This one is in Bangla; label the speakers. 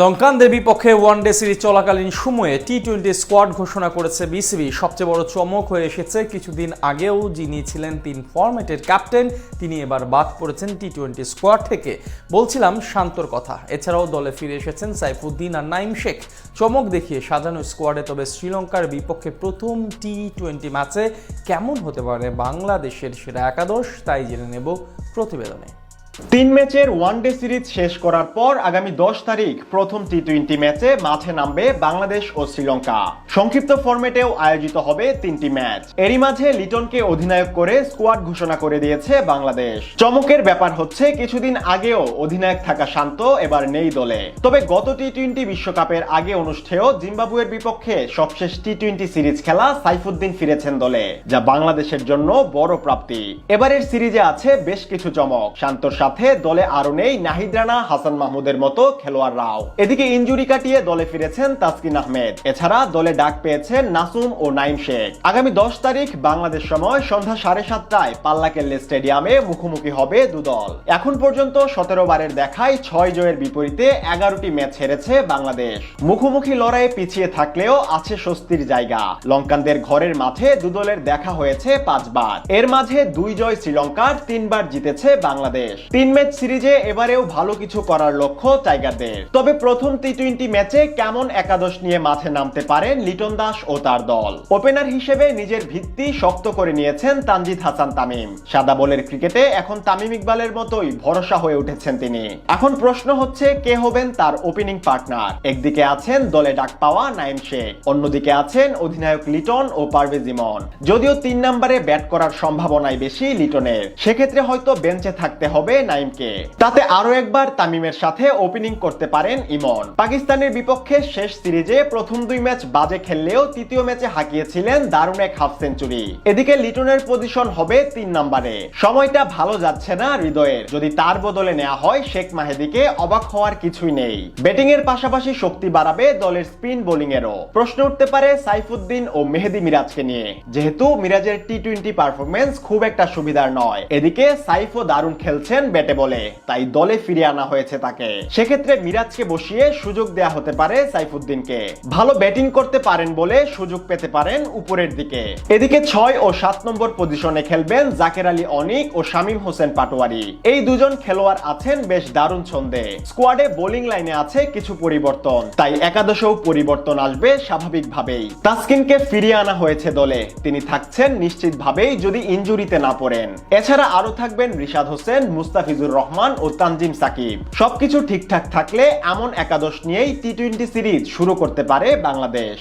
Speaker 1: লঙ্কানদের বিপক্ষে ওয়ানডে সিরিজ চলাকালীন সময়ে টি-20 স্কোয়াড ঘোষণা করেছে বিসিবি। সবচেয়ে বড় চমক হয়ে এসেছে, কিছুদিন আগেও যিনি ছিলেন 3 ফরম্যাটের ক্যাপ্টেন তিনি এবার বাদ পড়েছেন টি-20 স্কোয়াড থেকে। বলছিলাম শান্তর কথা। এছাড়াও দলে ফিরে এসেছেন সাইফুদ্দিন আর নাইম শেখ। চমক দেখিয়ে সাজানো স্কোয়াডে তবে শ্রীলঙ্কার বিপক্ষে প্রথম টি-20 ম্যাচে কেমন হতে পারে বাংলাদেশের সেরা একাদশ, তাই জেনে নেব প্রতিবেদনে।
Speaker 2: 3 ম্যাচের ওয়ানডে সিরিজ শেষ করার পর আগামী 10 তারিখ প্রথম টি-20 ম্যাচে মাঠে নামবে বাংলাদেশ ও শ্রীলঙ্কা। সংক্ষিপ্ত ফরম্যাটেও আয়োজিত হবে 3টি ম্যাচ। এরই মাঝে লিটনকে অধিনায়ক করে স্কোয়াড ঘোষণা করে দিয়েছে বাংলাদেশ। চমকের ব্যাপার হচ্ছে, কিছুদিন আগেও অধিনায়ক থাকা শান্ত এবার নেই দলে। তবে গত টি-20 বিশ্বকাপের আগে অনুষ্ঠেয় জিম্বাবুয়ের বিপক্ষে সবশেষ টি-20 সিরিজ খেলা সাইফুদ্দিন ফিরেছেন দলে, যা বাংলাদেশের জন্য বড় প্রাপ্তি। এবারের সিরিজে আছে বেশ কিছু চমক। শান্তর সাথে দলে আরো নেই নাহিদ রানা, হাসান মাহমুদের মতো খেলোয়াড়রাও। এদিকে ইনজুরি কাটিয়ে দলে ফিরেছেন তাসকিন আহমেদ। এছাড়া দলে ডাক পেয়েছেন নাসুম ও নাইম শেখ। আগামী 10 তারিখ বাংলাদেশ সময় সন্ধ্যা 7:30টায় পাল্লাকেল্লে স্টেডিয়ামে মুখোমুখি হবে দুদল। এখন পর্যন্ত 17 বারের দেখায় 6 জয়ের বিপরীতে 11টি ম্যাচ হেরেছে বাংলাদেশ। মুখোমুখি লড়াইয়ে পিছিয়ে থাকলেও আছে স্বস্তির জায়গা। লঙ্কানদের ঘরের মাঠে দুদলের দেখা হয়েছে 5 বার। এর মাঝে 2 জয় শ্রীলঙ্কার, 3 বার জিতেছে বাংলাদেশ। 3 ম্যাচ সিরিজে এবারেও ভালো কিছু করার লক্ষ্য টাইগারদের। তবে প্রথম টি-20 ম্যাচে কেমন একাদশ নিয়ে মাঠে নামতে পারেন লিটন দাস ও তার দল? ওপেনার হিসেবে নিজের ভিত্তি শক্ত করে নিয়েছেন তানজিদ হাসান তামিম। সাদা বলের ক্রিকেটে এখন তামিম ইকবালের মতোই ভরসা হয়ে উঠেছেন তিনি। এখন প্রশ্ন হচ্ছে, কে হবেন তার ওপেনিং পার্টনার? একদিকে আছেন দলে ডাক পাওয়া নাইম শেখ, অন্যদিকে আছেন অধিনায়ক লিটন ও পারভেজ ইমন। যদিও 3 নম্বরে ব্যাট করার সম্ভাবনাই বেশি লিটনের, সেক্ষেত্রে হয়তো বেঞ্চে থাকতে হবে নাইমকে। তাতে আরো একবার তামিমের সাথে ওপেনিং করতে পারেন ইমন। পাকিস্তানের বিপক্ষে শেষ সিরিজে প্রথম 2 ম্যাচ বাজে খেললেও তৃতীয় ম্যাচে হাঁকিয়েছিলেন দারুণ এক হাফ সেঞ্চুরি। এদিকে লিটনের পজিশন হবে 3 নম্বরে। সময়টা ভালো যাচ্ছে না হৃদয়ের। যদি তার বদলে নেওয়া হয় শেখ মাহেদীকে, অবাক হওয়ার কিছুই নেই। ব্যাটিং এর পাশাপাশি শক্তি বাড়াবে দলের স্পিন বোলিং এরও। প্রশ্ন উঠতে পারে সাইফুদ্দিন ও মেহেদী মিরাজকে নিয়ে, যেহেতু মিরাজের টি-20 পারফরমেন্স খুব একটা সুবিধার নয়। এদিকে সাইফও দারুণ খেলছেন ব্যাটে বলে, তাই দলে ফিরিয়ে আনা হয়েছে তাকে। সেক্ষেত্রে মিরাজকে বসিয়ে সুযোগ দেয়া হতে পারে সাইফুদ্দিনকে। ভালো ব্যাটিং করতে পারেন বলে সুযোগ পেতে পারেন উপরের দিকে। এদিকে 6 ও 7 নম্বর পজিশনে খেলবেন জাকের আলী অনিক ও শামীম হোসেন পাটোয়ারি। এই দুজন খেলোয়াড় আছেন বেশ দারুণ ছন্দে। স্কোয়াডে বোলিং লাইনে আছে কিছু পরিবর্তন, তাই একাদশেও পরিবর্তন আসবে স্বাভাবিকভাবেই। তাসকিনকে ফিরিয়ে আনা হয়েছে দলে, তিনি থাকছেন নিশ্চিতভাবেই যদি ইনজুরিতে না পড়েন। এছাড়া আরো থাকবেন রিশাদ হোসেন, মুস্তাফিজুর রহমান ও তানজিম সাকিব। সবকিছু ঠিকঠাক থাকলে এমন একাদশ নিয়েই টি-20 সিরিজ শুরু করতে পারে বাংলাদেশ।